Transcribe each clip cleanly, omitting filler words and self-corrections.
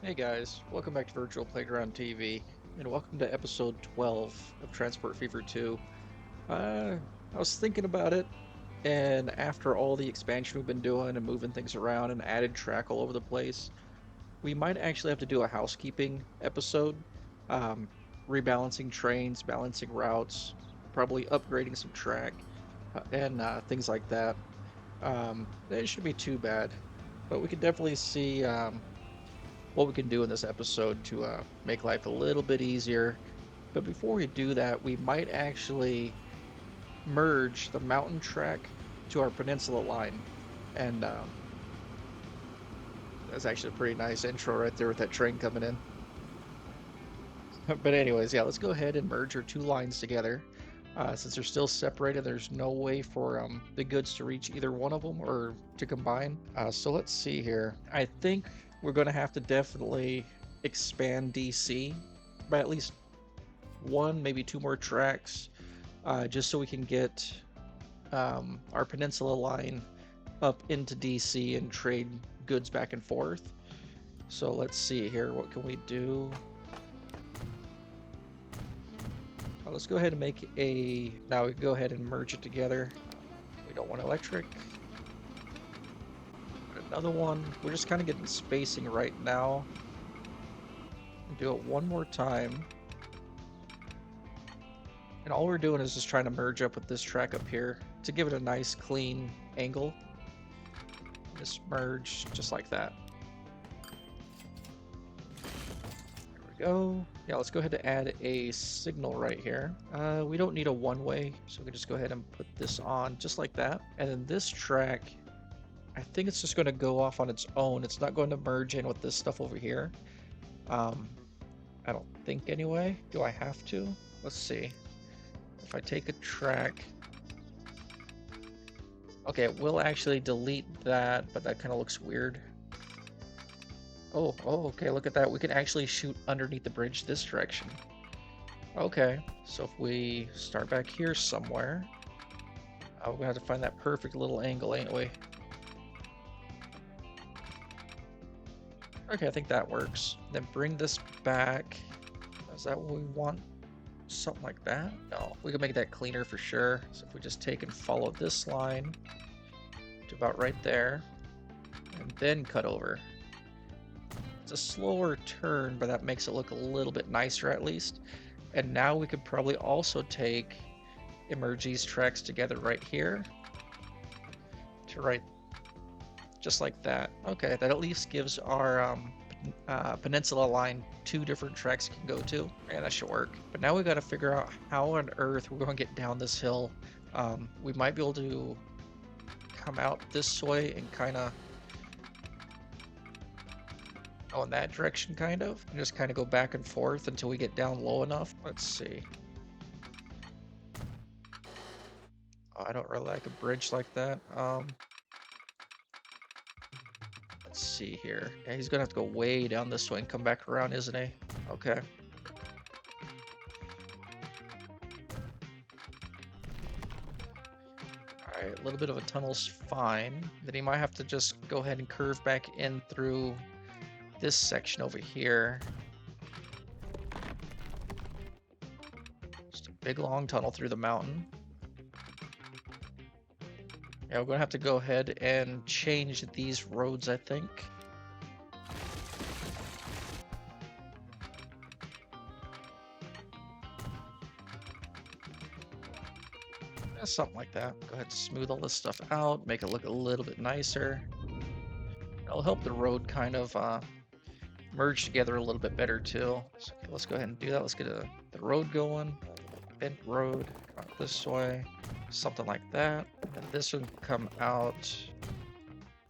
Hey guys, welcome back to Virtual Playground TV, and welcome to episode 12 of Transport Fever 2. I was thinking about it, and after all the expansion we've been doing and moving things around and added track all over the place, we might actually have to do a housekeeping episode. Um, Rebalancing trains, balancing routes, probably upgrading some track, and things like that. It shouldn't be too bad, but we could definitely see what we can do in this episode to make life a little bit easier. But before we do that, we might actually merge the mountain track to our peninsula line. And that's actually a pretty nice intro right there with that train coming in. But anyways, yeah, let's go ahead and merge our two lines together. Since they're still separated, there's no way for the goods to reach either one of them or to combine. So let's see here. I think we're going to have to definitely expand DC by at least one, maybe two more tracks, just so we can get our peninsula line up into DC and trade goods back and forth. So let's see here. What can we do? Let's go ahead and make a. Now we can go ahead and merge it together. We don't want electric. Another one. We're just kind of getting spacing right now. Do it one more time. And all we're doing is just trying to merge up with this track up here to give it a nice clean angle. Just merge just like that. There we go. Yeah, let's go ahead and add a signal right here. We don't need a one-way, so we can just go ahead and put this on just like that. And then this track, I think it's just going to go off on its own. It's not going to merge in with this stuff over here. Um, I don't think anyway. Do I have to? Let's see. If I take a track, okay, it will actually delete that, but that kind of looks weird. Oh, okay, look at that. We can actually shoot underneath the bridge this direction. Okay, so if we start back here somewhere, we're gonna have to find that perfect little angle, ain't we? Okay, I think that works. Then bring this back. Is that what we want? Something like that? No, we can make that cleaner for sure. So if we just take and follow this line to about right there, and then cut over. It's a slower turn, but that makes it look a little bit nicer at least. And now we could probably also take and merge these tracks together right here to right, just like that. Okay, that at least gives our peninsula line two different tracks can go to. Yeah, that should work. But now we got to figure out how on earth we're going to get down this hill. We might be able to come out this way and kind of go in that direction, kind of, and just kind of go back and forth until we get down low enough. Let's see. Oh, I don't really like a bridge like that. Let's see here. Yeah, he's gonna have to go way down this way and come back around, isn't he? Okay. Alright, a little bit of a tunnel's fine. Then he might have to just go ahead and curve back in through this section over here. Just a big long tunnel through the mountain. Yeah, we're gonna have to go ahead and change these roads, I think. Something like that. Go ahead and smooth all this stuff out, make it look a little bit nicer. It'll help the road kind of merge together a little bit better too. So okay, let's go ahead and do that. Let's get the road going. Bent road, come out this way, something like that. And this one come out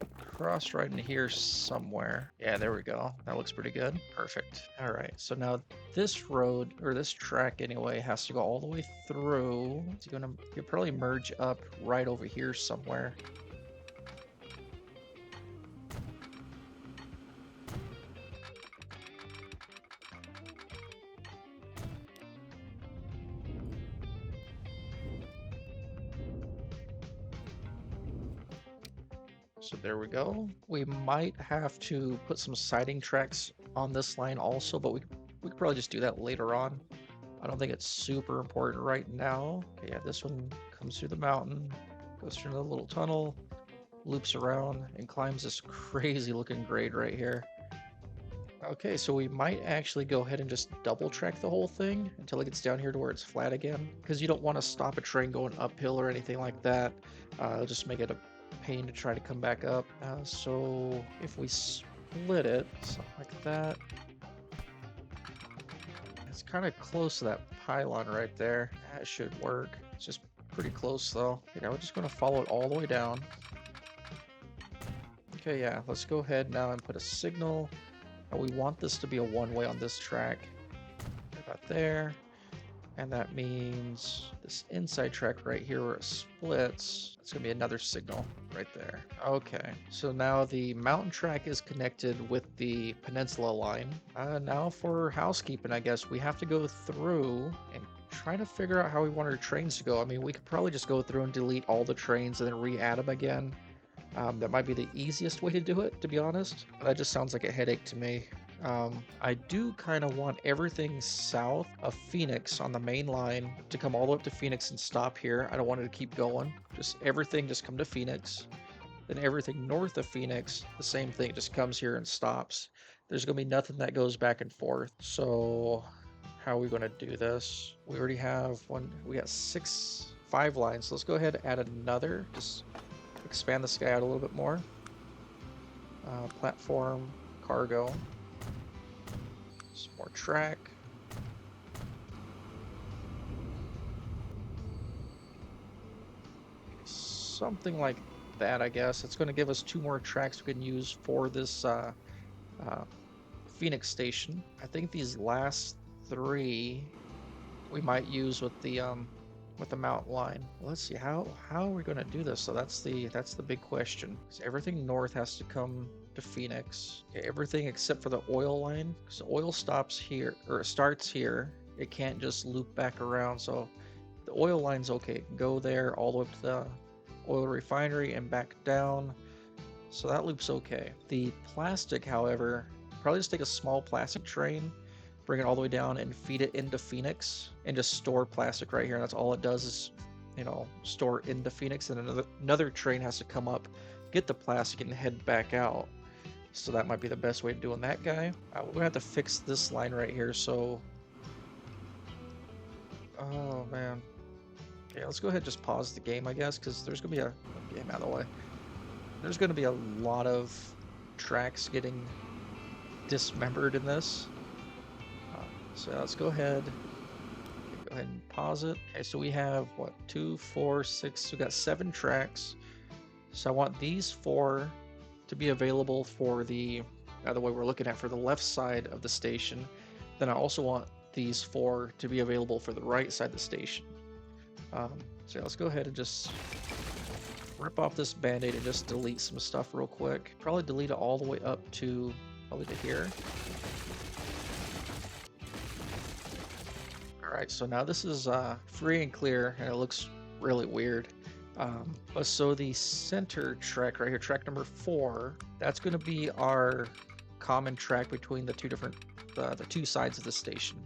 across right in here somewhere. Yeah, there we go. That looks pretty good. Perfect. All right, so now this road, or this track anyway, has to go all the way through. It's gonna, you'll probably merge up right over here somewhere. So there we go. We might have to put some siding tracks on this line also, but we could probably just do that later on. I don't think it's super important right now. Okay, yeah, this one comes through the mountain, goes through the little tunnel, loops around, and climbs this crazy looking grade right here. Okay, so we might actually go ahead and just double track the whole thing until it gets down here to where it's flat again, because you don't want to stop a train going uphill or anything like that. It'll just make it a pain to try to come back up. So if we split it, something like that, it's kind of close to that pylon right there. That should work. It's just pretty close though. Okay, now we're just going to follow it all the way down. Okay, yeah, let's go ahead now and put a signal. We want this to be a one-way on this track. About there. And that means this inside track right here where it splits, it's going to be another signal right there. Okay, so now the mountain track is connected with the peninsula line. Now for housekeeping, I guess we have to go through and try to figure out how we want our trains to go. I mean, we could probably just go through and delete all the trains and then re-add them again. That might be the easiest way to do it, to be honest. That just sounds like a headache to me. I do kind of want everything south of Phoenix on the main line to come all the way up to Phoenix and stop here. I don't want it to keep going. Just everything just come to Phoenix. Then everything north of Phoenix, the same thing, just comes here and stops. There's going to be nothing that goes back and forth. So how are we going to do this? We already have one. We got 5 lines. So let's go ahead and add another. Just expand this guy out a little bit more. Platform, cargo. Some more track. Something like that, I guess. It's going to give us 2 more tracks we can use for this Phoenix station. I think these last 3 we might use with the mountain line. Let's see, how are we going to do this? So that's the big question. So everything north has to come to Phoenix. Okay, everything except for the oil line. So oil stops here, or it starts here. It can't just loop back around. So the oil line's okay. It can go there all the way up to the oil refinery and back down. So that loop's okay. The plastic, however, probably just take a small plastic train, bring it all the way down and feed it into Phoenix and just store plastic right here. And that's all it does is, store into Phoenix, and another train has to come up, get the plastic and head back out. So that might be the best way of doing that guy. We're gonna have to fix this line right here. So, oh man. Okay, let's go ahead and just pause the game, I guess, because there's gonna be a game out of the way. There's gonna be a lot of tracks getting dismembered in this. So let's go ahead and pause it. Okay, so we have what, 2, 4, 6, we got 7 tracks. So I want these 4 to be available for the way we're looking at for the left side of the station. Then I also want these 4 to be available for the right side of the station. So let's go ahead and just rip off this band-aid and just delete some stuff real quick. Probably delete it all the way up to probably to here. Alright, so now this is free and clear, and it looks really weird. But so the center track right here, track number 4, that's going to be our common track between the 2 sides of the station.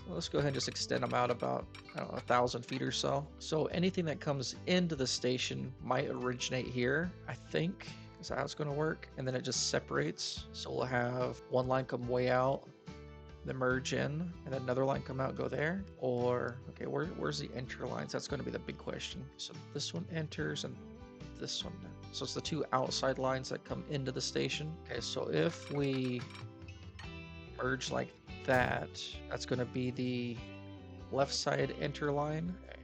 So let's go ahead and just extend them out about, 1,000 feet or so. So anything that comes into the station might originate here, I think. Is that how it's going to work? And then it just separates. So we'll have one line come way out, then merge in, and then another line come out, go there. Or, okay, where's the enter lines? That's going to be the big question. So this one enters and this one. So it's the 2 outside lines that come into the station. Okay, so if we merge like that, that's going to be the left side enter line. Okay.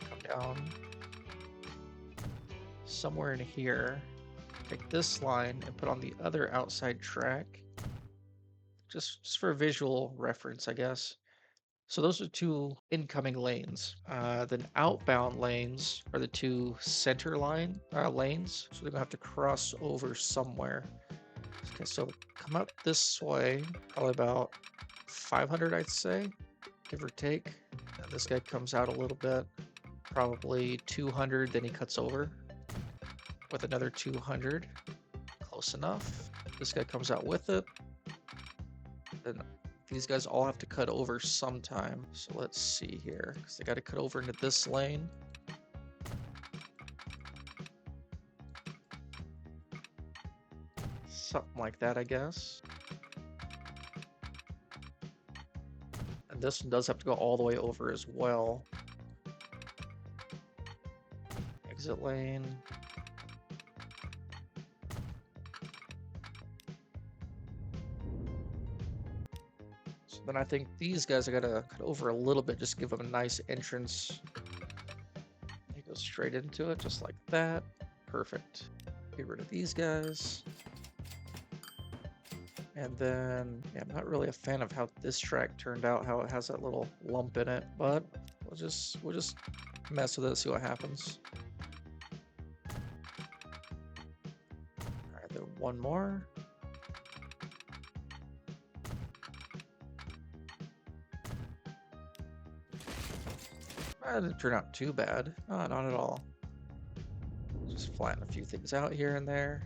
Come down somewhere in here, take this line and put on the other outside track. Just for visual reference, I guess. So those are 2 incoming lanes. Then outbound lanes are the 2 center line lanes. So they're gonna have to cross over somewhere. Okay, so come up this way, probably about 500, I'd say, give or take. And this guy comes out a little bit, probably 200. Then he cuts over with another 200. Close enough. This guy comes out with it. Then these guys all have to cut over sometime. So let's see here, because they got to cut over into this lane. Something like that, I guess. And this one does have to go all the way over as well. Exit lane. So then I think these guys are gonna cut over a little bit, just give them a nice entrance. They go straight into it, just like that. Perfect. Get rid of these guys. And then, yeah, I'm not really a fan of how this track turned out, how it has that little lump in it, but we'll just mess with it, see what happens. All right, then one more. That didn't turn out too bad. Oh, not at all. Just flatten a few things out here and there.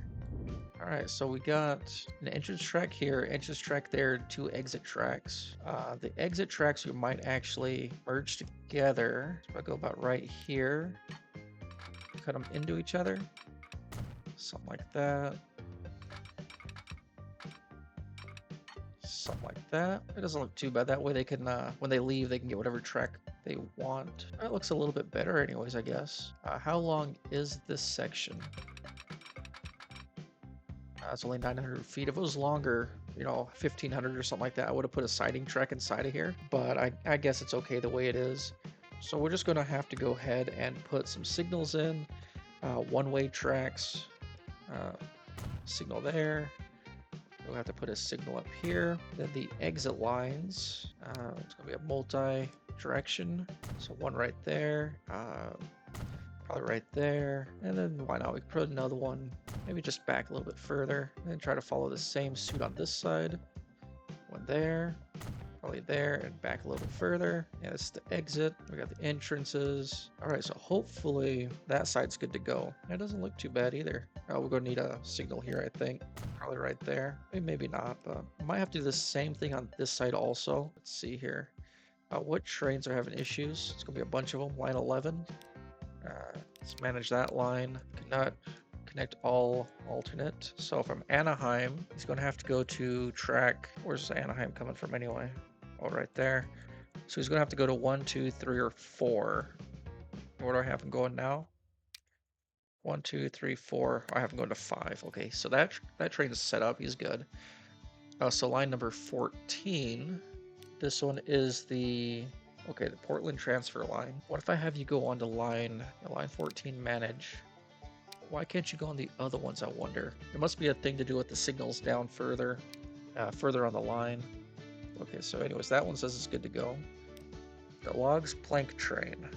All right, so we got an entrance track here, entrance track there, 2 exit tracks. The exit tracks we might actually merge together. So I go about right here, cut them into each other, something like that. Something like that. It doesn't look too bad. That way they can, when they leave, they can get whatever track they want. That looks a little bit better anyways, I guess. How long is this section? It's only 900 feet. If it was longer, you know, 1500 or something like that, I would have put a siding track inside of here. But I guess it's okay the way it is. So we're just going to have to go ahead and put some signals in. One-way tracks. Signal there. We'll have to put a signal up here. Then the exit lines. It's going to be a multi-direction. So one right there. Probably right there. And then why not? We could put another one. Maybe just back a little bit further. And then try to follow the same suit on this side. One there. Probably there and back a little bit further. Yeah, this is the exit. We got the entrances. All right, so hopefully that side's good to go. That doesn't look too bad either. We're going to need a signal here, I think. Probably right there. Maybe not, but I might have to do the same thing on this side also. Let's see here. What trains are having issues? It's going to be a bunch of them. Line 11. Let's manage that line. Cannot connect all alternate. So from Anaheim, he's going to have to go to track. Where's Anaheim coming from anyway? Oh, right there. So he's going to have to go to 1, 2, 3, or 4. Where do I have him going now? 1, 2, 3, 4. I have him going to 5. Okay, so that train is set up. He's good. So line number 14. This one is the Portland transfer line. What if I have you go on to line 14, manage? Why can't you go on the other ones, I wonder? There must be a thing to do with the signals down further on the line. Okay, so anyways, that one says it's good to go. The logs plank train.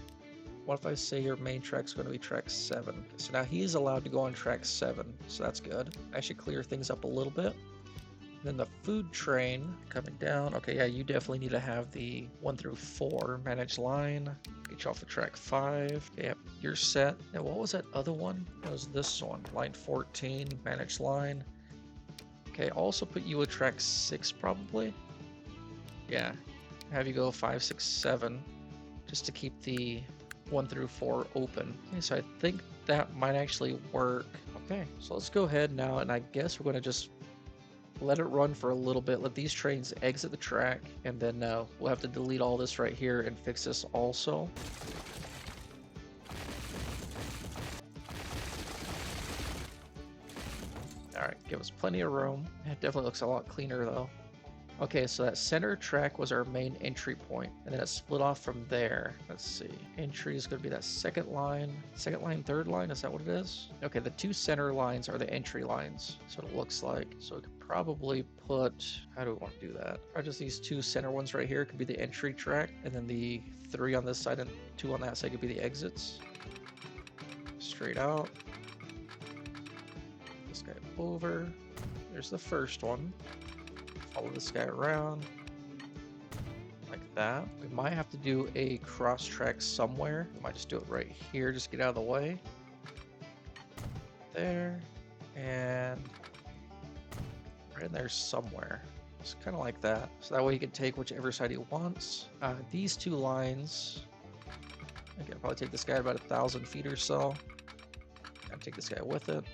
What if I say your main track's going to be track 7? Okay, so now he's allowed to go on track 7, so that's good. I should clear things up a little bit. Then the food train coming down. Okay, yeah, you definitely need to have the 1 through 4 managed line. Get you off of track 5. Yep, you're set. Now, what was that other one? That was this one. Line 14, managed line. Okay, also put you at track 6 probably. Yeah, have you go 5, 6, 7, just to keep the 1 through 4 open. Okay, so I think that might actually work. Okay, so let's go ahead now, and I guess we're going to just let it run for a little bit, let these trains exit the track, and then we'll have to delete all this right here and fix this also. Alright, give us plenty of room. It definitely looks a lot cleaner though. Okay, so that center track was our main entry point, and then it split off from there. Let's see. Entry is going to be that second line, third line. Is that what it is? Okay, the 2 center lines are the entry lines. So it looks like. So we could probably put. How do we want to do that? Or just these 2 center ones right here could be the entry track, and then the 3 on this side and 2 on that side could be the exits. Straight out. This guy over. There's the first one. Follow this guy around like that. We might have to do a cross track somewhere. We might just do it right here, just get out of the way. There, and right in there somewhere. It's kind of like that. So that way he can take whichever side he wants. These two lines, I can probably take this guy about 1,000 feet or so. And take this guy with it.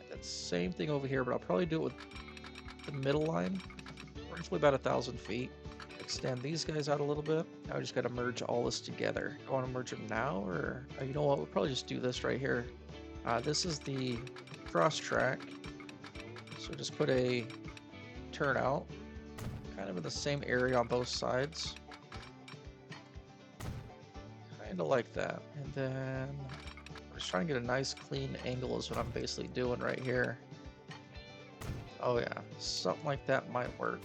That same thing over here, but I'll probably do it with the middle line, roughly about 1,000 feet. Extend these guys out a little bit. Now I just got to merge all this together. I want to merge them now, or you know what? We'll probably just do this right here. This is the cross track, so just put a turnout, kind of in the same area on both sides, kind of like that. And then we're just trying to get a nice clean angle is what I'm basically doing right here. Oh yeah, something like that might work.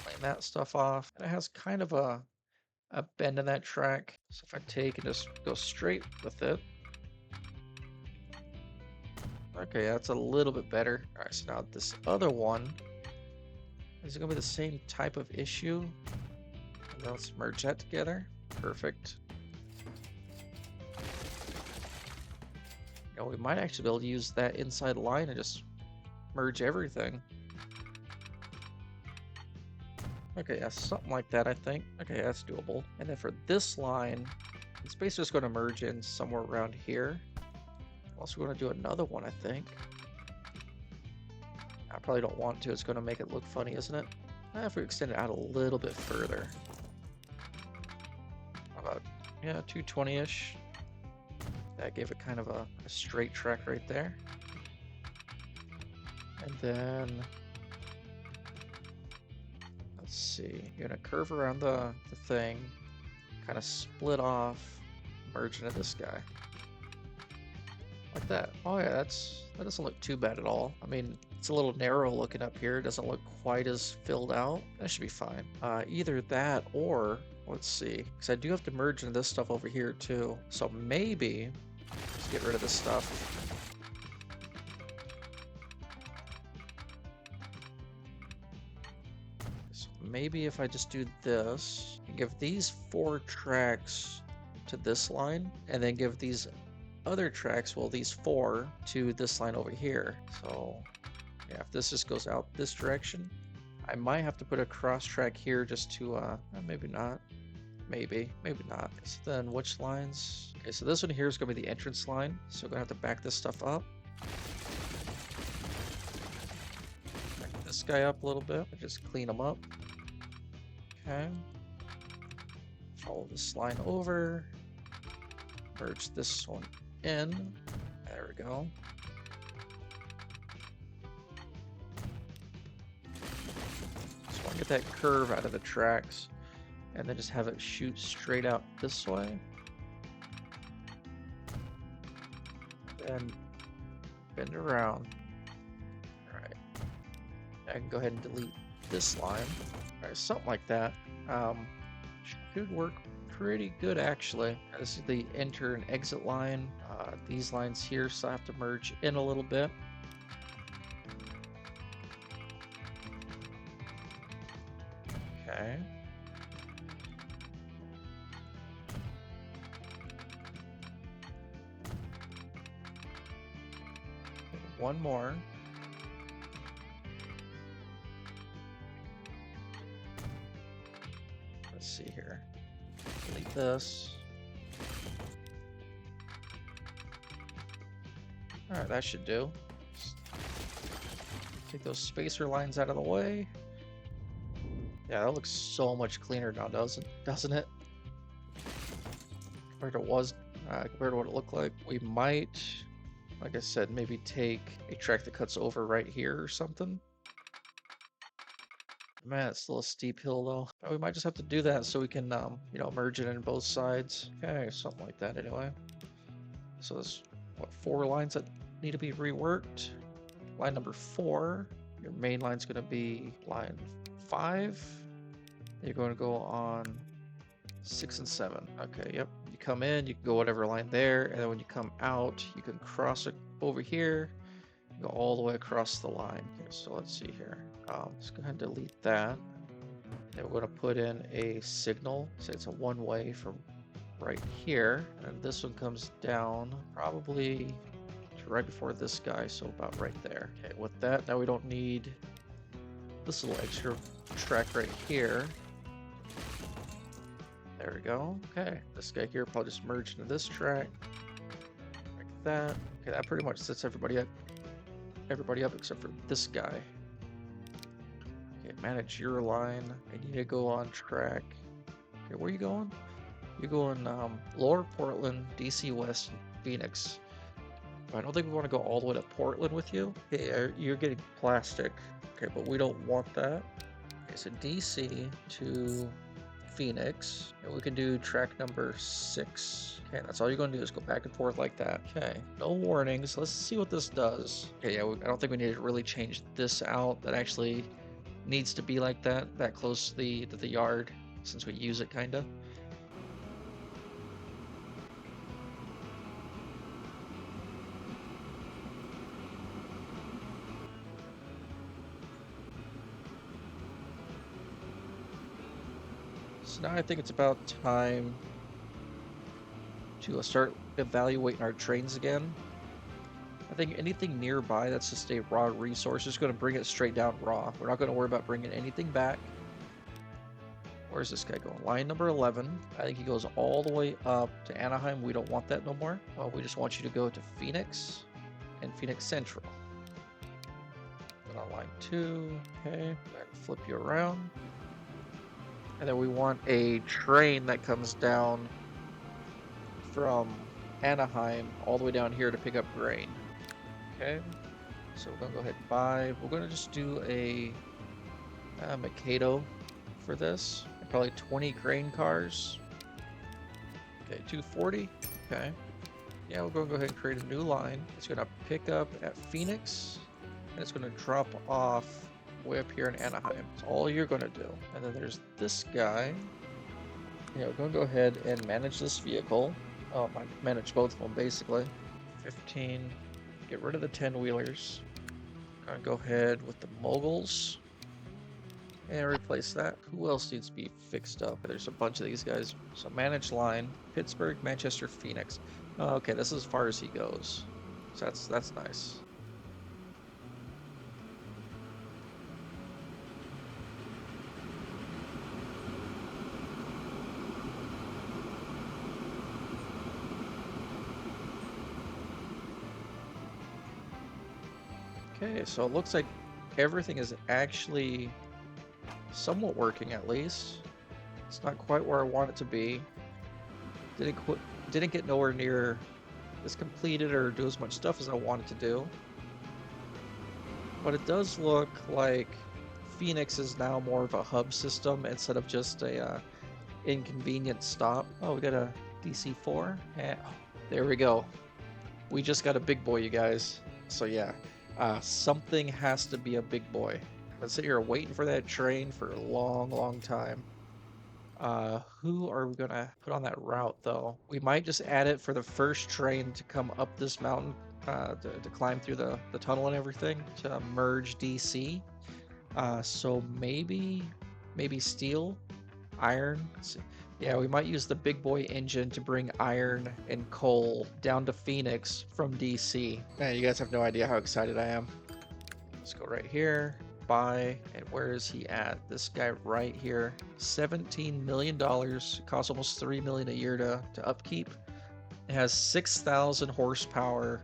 Plane that stuff off. And it has kind of a bend in that track. So if I take and just go straight with it. Okay, that's a little bit better. All right, so now this other one, is it gonna be the same type of issue? And then let's merge that together. Perfect. You know, we might actually be able to use that inside line and just merge everything. Okay, yeah, something like that, I think. Okay, that's doable. And then for this line, it's basically just going to merge in somewhere around here. Also, we're going to do another one, I think. I probably don't want to. It's going to make it look funny, isn't it? If we extend it out a little bit further. How about, yeah, 220-ish. That gave it kind of a straight track right there. And then, let's see, you're gonna curve around the thing, kind of split off, merge into this guy. Like that. Oh yeah, that doesn't look too bad at all. I mean, it's a little narrow looking up here. It doesn't look quite as filled out. That should be fine. Either that or, let's see, because I do have to merge into this stuff over here too. So maybe, let's get rid of this stuff. So maybe if I just do this, and give these 4 tracks to this line, and then give these other tracks, well, these 4 to this line over here. So yeah, if this just goes out this direction, I might have to put a cross track here just to, maybe not. Maybe not. So then which lines? Okay, so this one here is going to be the entrance line. So we're going to have to back this stuff up. Back this guy up a little bit. Just clean them up. Okay. Follow this line over. Merge this one in. There we go. Just want to get that curve out of the tracks. And then just have it shoot straight out this way. And bend around. Alright. I can go ahead and delete this line. Alright, something like that. Should work pretty good actually. This is the enter and exit line. These lines here, so I have to merge in a little bit. Okay. One more. Let's see here. Delete this. Alright, that should do. Take those spacer lines out of the way. Yeah, that looks so much cleaner now, doesn't it? Compared to what it looked like. We might, like I said, maybe take a track that cuts over right here or something. Man, it's still a steep hill though. But we might just have to do that so we can, you know, merge it in both sides. Okay, something like that anyway. So there's, what, 4 lines that need to be reworked. Line number 4, your main line's going to be line 5. You're going to go on 6 and 7. Okay, yep. You come in, you can go whatever line there, and then when you come out, you can cross it over here, go all the way across the line. Okay, so let's see here. Let's go ahead and delete that. Then we're going to put in a signal. Say it's a one-way from right here, and this one comes down probably right before this guy, so about right there. Okay, with that, now we don't need this little extra track right here. There we go. Okay, this guy here probably just merge into this track. Like that. Okay, that pretty much sets everybody up. Everybody up except for this guy. Okay, manage your line. I need to go on track. Okay, where are you going? You're going Lower Portland, DC West, Phoenix. I don't think we want to go all the way to Portland with you. Okay, you're getting plastic. Okay, but we don't want that. Okay, so DC to Phoenix. And we can do track number 6. Okay, that's all you're going to do is go back and forth like that. Okay, no warnings. Let's see what this does. Okay, yeah, I don't think we need to really change this out. That actually needs to be like that close to the yard, since we use it, kind of. So now I think it's about time to start evaluating our trains again. I think anything nearby that's just a raw resource is going to bring it straight down raw. We're not going to worry about bringing anything back. Where's this guy going? Line number 11. I think he goes all the way up to Anaheim. We don't want that no more. Well, we just want you to go to Phoenix and Phoenix Central. Then on line 2. Okay, flip you around. And then we want a train that comes down from Anaheim all the way down here to pick up grain. Okay, so we're gonna go ahead and buy. We're gonna just do a Mikado for this. And probably 20 grain cars. Okay, 240. Okay. Yeah, we're gonna go ahead and create a new line. It's gonna pick up at Phoenix, and it's gonna drop off way up here in Anaheim. That's all you're gonna do. And then there's this guy. Yeah, we're gonna go ahead and manage this vehicle. Oh, manage both of them basically. 15. Get rid of the 10-wheelers. Gonna go ahead with the moguls and replace that. Who else needs to be fixed up? There's a bunch of these guys. So manage line. Pittsburgh, Manchester, Phoenix. Oh, okay, this is as far as he goes. So that's nice. Okay, so it looks like everything is actually somewhat working, at least. It's not quite where I want it to be. Didn't get nowhere near as completed or do as much stuff as I wanted to do. But it does look like Phoenix is now more of a hub system instead of just a inconvenient stop. Oh, we got a DC-4. Yeah, there we go. We just got a big boy, you guys. So yeah. Something has to be a big boy. Let's sit here waiting for that train for a long, long time. Who are we gonna put on that route, though? We might just add it for the first train to come up this mountain, to climb through the tunnel and everything, to merge DC. So maybe steel, iron. Yeah, we might use the big boy engine to bring iron and coal down to Phoenix from DC. Man, you guys have no idea how excited I am. Let's go right here, buy, and where is he at? This guy right here, $17 million, costs almost $3 million a year to upkeep. It has 6,000 horsepower,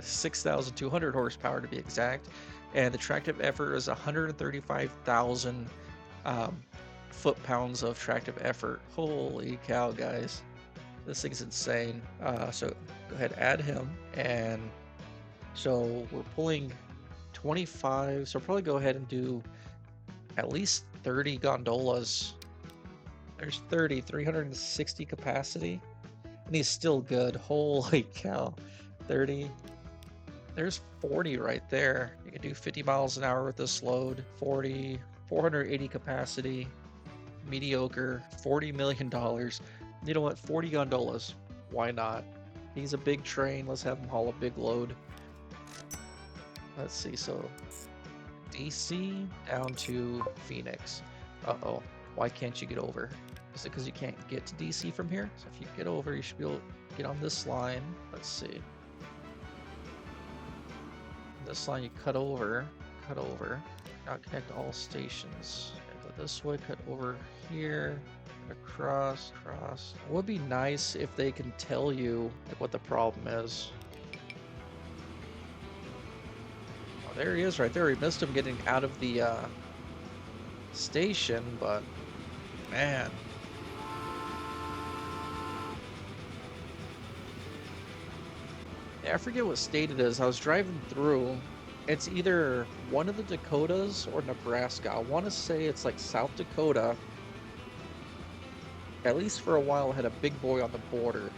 6,200 horsepower to be exact, and the tractive effort is 135,000 foot-pounds of tractive effort. Holy cow, guys. This thing's insane. So go ahead, add him. And so we're pulling 25. So probably go ahead and do at least 30 gondolas. There's 30, 360 capacity. And he's still good. Holy cow. 30. There's 40 right there. You can do 50 miles an hour with this load. 40, 480 capacity. Mediocre. $40 million. You know what? 40 gondolas. Why not? He's a big train. Let's have him haul a big load. Let's see. So DC down to Phoenix. Uh-oh. Why can't you get over? Is it because you can't get to DC from here? So if you get over, you should be able to get on this line. Let's see. This line you cut over. Now connect all stations. Go this way, cut over here, across. It would be nice if they can tell you like what the problem is. Oh, there he is right there. We missed him getting out of the station, but man. Yeah, I forget what state it is. I was driving through. It's either one of the Dakotas or Nebraska. I want to say it's like South Dakota. At least for a while, I had a big boy on the border.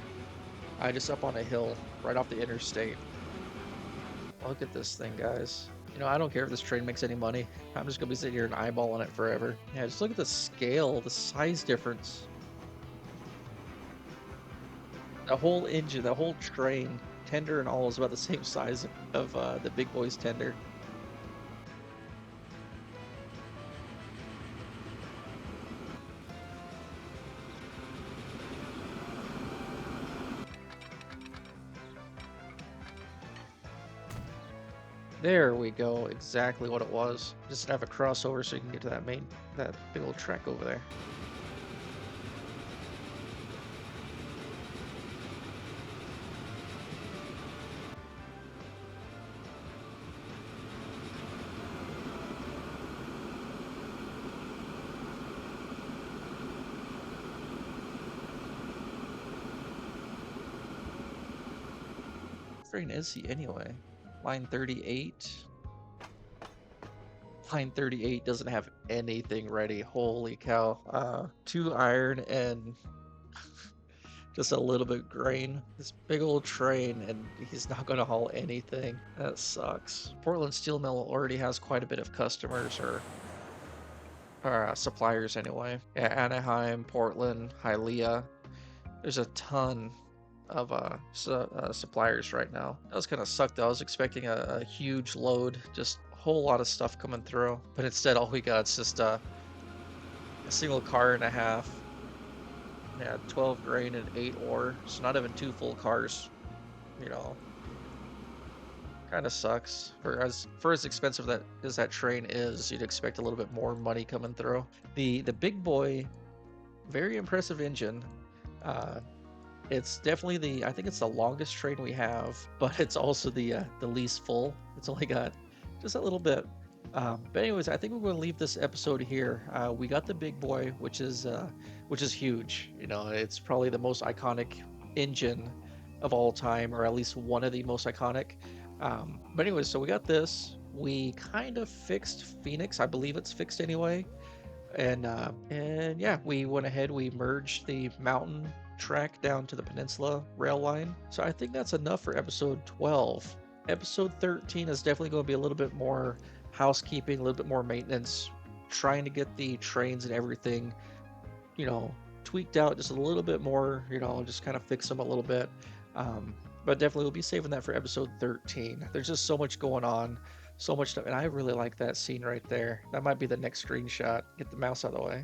Just up on a hill, right off the interstate. Look at this thing, guys. You know, I don't care if this train makes any money. I'm just gonna be sitting here and eyeballing it forever. Yeah, just look at the scale, the size difference. The whole engine, the whole train, tender and all, is about the same size of the big boy's tender. There we go, exactly what it was. Just have a crossover so you can get to that big old track over there. What train is he anyway? Line 38. Line 38 doesn't have anything ready. Holy cow. 2 iron and just a little bit grain. This big old train, and he's not going to haul anything. That sucks. Portland Steel Mill already has quite a bit of customers, or suppliers anyway. Yeah, Anaheim, Portland, Hialeah. There's a ton of suppliers right now. That was kind of sucked though. I was expecting a huge load, just a whole lot of stuff coming through, but instead all we got is just a single car and a half. Yeah, 12 grain and 8 ore, so not even 2 full cars. You know, kind of sucks. For as expensive that train is, you'd expect a little bit more money coming through. The big boy, very impressive engine. It's definitely I think it's the longest train we have, but it's also the least full. It's only got just a little bit. But anyways, I think we're going to leave this episode here. We got the big boy, which is huge. You know, it's probably the most iconic engine of all time, or at least one of the most iconic. But anyways, so we got this. We kind of fixed Phoenix. I believe it's fixed anyway. And yeah, we went ahead. We merged the mountain track down to the peninsula rail line. So I think that's enough for episode 12. Episode 13 is definitely going to be a little bit more housekeeping, a little bit more maintenance, trying to get the trains and everything, you know, tweaked out just a little bit more, you know, just kind of fix them a little bit. But definitely we'll be saving that for episode 13. There's just so much going on, so much stuff, and I really like that scene right there. That might be the next screenshot. Get the mouse out of the way.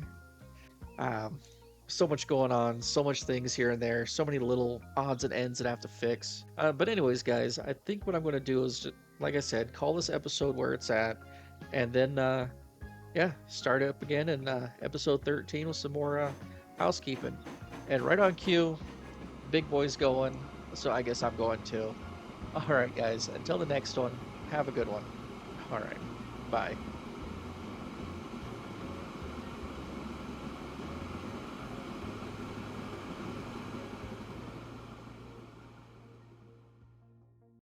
So much going on, so much things here and there, so many little odds and ends that I have to fix. But anyways, guys, I think what I'm going to do is, just, like I said, call this episode where it's at, and then, yeah, start it up again in episode 13 with some more housekeeping. And right on cue, big boy's going, so I guess I'm going too. All right, guys, until the next one, have a good one. All right, bye.